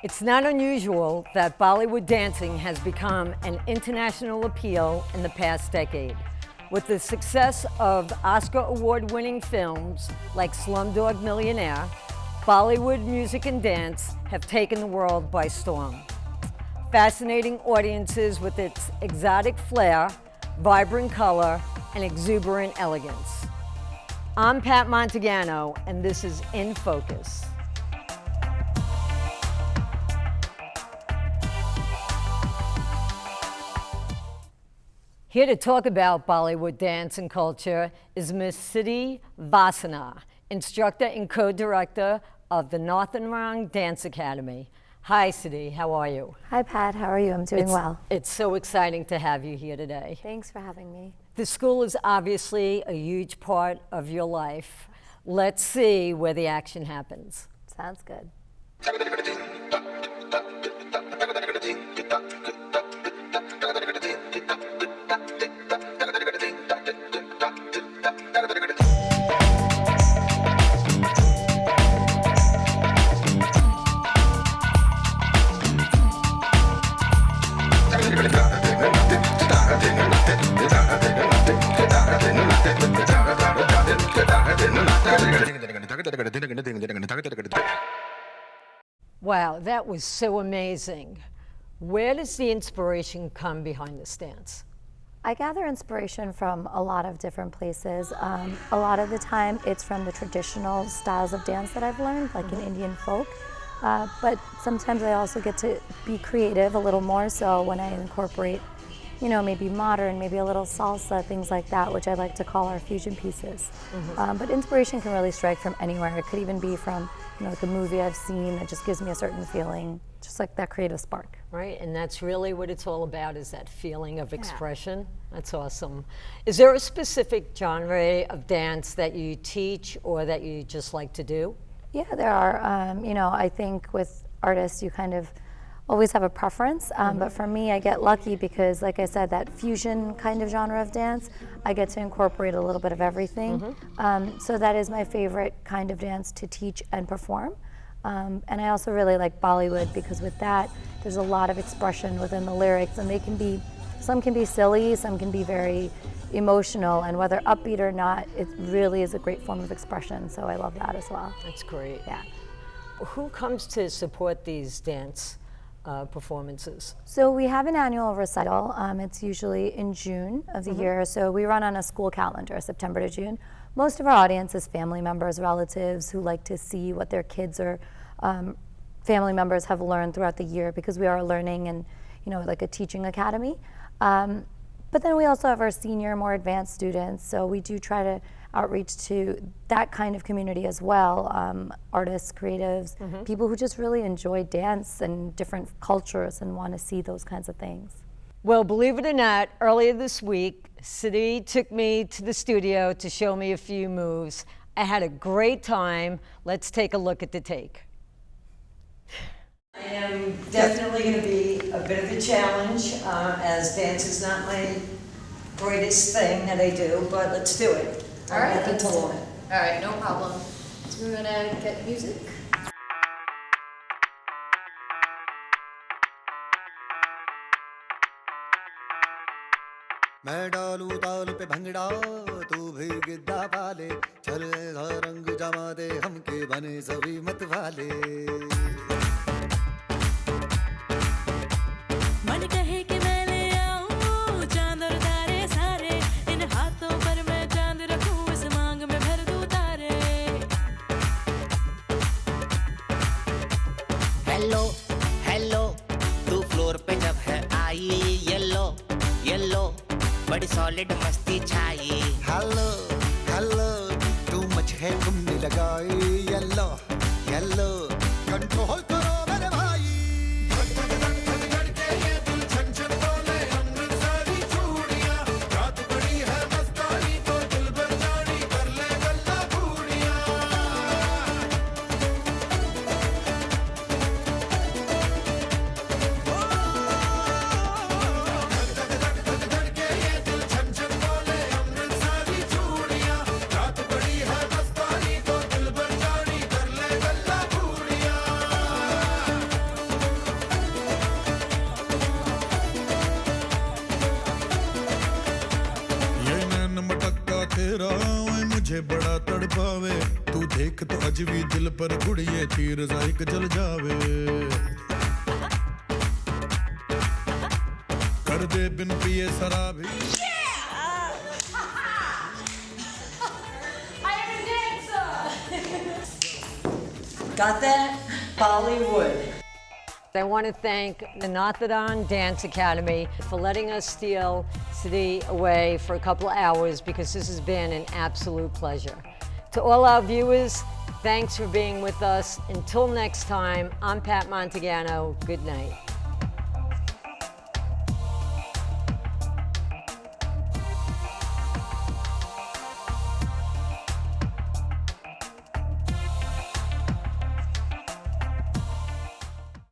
It's not unusual that Bollywood dancing has become an international appeal in the past decade. With the success of Oscar award-winning films like Slumdog Millionaire, Bollywood music and dance have taken the world by storm, fascinating audiences with its exotic flair, vibrant color, and exuberant elegance. I'm Pat Montegano, and this is In Focus. Here to talk about Bollywood dance and culture is Miss Siddhi Vaishnav, instructor and co-director of the Nartanrang Dance Academy. Hi, Siddhi, how are you? Hi, Pat, how are you? I'm doing well. It's so exciting to have you here today. Thanks for having me. The school is obviously a huge part of your life. Let's see where the action happens. Sounds good. Wow, that was so amazing. Where does the inspiration come behind this dance? I gather inspiration from a lot of different places. A lot of the time it's from the traditional styles of dance that I've learned, like in Indian folk. But sometimes I also get to be creative a little more so when I incorporate, maybe modern, maybe a little salsa, things like that, which I like to call our fusion pieces. But inspiration can really strike from anywhere. It could even be from, like a movie I've seen that just gives me a certain feeling, just like that creative spark. Right, and that's really what it's all about, is that feeling of expression. Yeah. That's awesome. Is there a specific genre of dance that you teach or that you just like to do? Yeah, there are. I think with artists, you kind of always have a preference, but for me, I get lucky because, like I said, that fusion kind of genre of dance, I get to incorporate a little bit of everything. So that is my favorite kind of dance to teach and perform. And I also really like Bollywood because with that, there's a lot of expression within the lyrics, and some can be silly, some can be very emotional, and whether upbeat or not, it really is a great form of expression, so I love that as well. That's great. Yeah. Who comes to support these dance performances? So we have an annual recital. It's usually in June of the year, so we run on a school calendar, September to June. Most of our audience is family members, relatives who like to see what their kids or family members have learned throughout the year, because we are learning and, like a teaching academy. But then we also have our senior, more advanced students, so we do try to outreach to that kind of community as well, artists, creatives, people who just really enjoy dance and different cultures and want to see those kinds of things. Well, believe it or not, earlier this week, Siddhi took me to the studio to show me a few moves. I had a great time. Let's take a look at the take. I am definitely going to be a bit of a challenge, as dance is not my greatest thing that I do, but let's do it. All right, let's do it. All right, no problem. So we're gonna get music. मैं डालू ताल पे भंगड़ा तू भी गिद्दा पाले चल ऐसा रंग जमा दे हमके बने सभी मत वाले मन कहे कि मैं ले आऊं चांद और तारे सारे इन हाथों पर मैं चांद रखूं इस मांग में भर दूं तारे हेलो हेलो तू फ्लोर पे जब है आई येलो येलो बड़ी सॉलिड मस्ती छाई हेलो हेलो तू मच है तुमने लगाई येलो येलो कंट्रोल करो मेरे भाई ਅੱਜ ਵੀ ਦਿਲ ਪਰ ਕੁੜੀਏ ਤੀਰ ਜ਼ਾਇਕ ਜਲ ਜਾਵੇ ਕਰਦੇ ਬਿਨ ਪੀਏ ਸ਼ਰਾਬੀ Got that? Bollywood. I want to thank the Nartanrang Dance Academy for letting us steal Siddhi away for a couple of hours because this has been an absolute pleasure. To all our viewers, thanks for being with us. Until next time, I'm Pat Montegano. Good night.